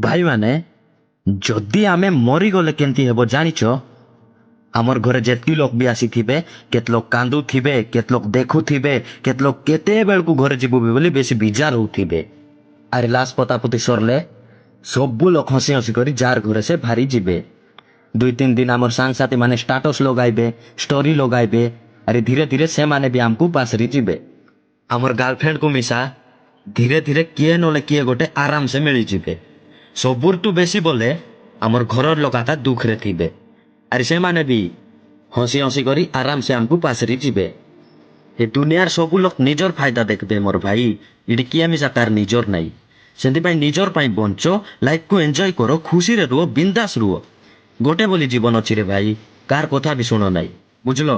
भाई माने जदि आमे मरीगले केमती हेबो जानिच आमर घरे जेतकी लोग भी आसीथिबे केत लोग कांदुथिबे केत लोग देखुथिबे केत लोग केते बेलकु घरे जीवु बोली बेसी बिजार होउथिबे अरे लाश पतापुती सरले सबु लोग हसी हसी करी जार घरे से भारी जीबे 2-3 दिन आमर सांगसाथी माने स्टाटस लगाइबे स्टोरी लगाइबे अरे धीरे धीरे से माने भी आमको पासरी जीबे आमर गर्लफ्रेंड को मिसा धीरे धीरे किए नले किए गोटे आराम से मिली जीबे सबुरटू बेसी बोले आमर घरर लोग आता दुख रे थिबे अरे से माने भी हसी हसी करी आराम से आमको पासरी जीबे ए दुनियार सबु लोग निजर फायदा देखबे मोर भाई इडी किए मिसा तार निजर नाई सेंति पाई निजर पाई बंचो लाइफ को एंजॉय करो खुशी रे रुओ बिंदास रुओ गोटे बोली जीवन अछि रे भाई कार कथा भी सुनो नाई बुझलो।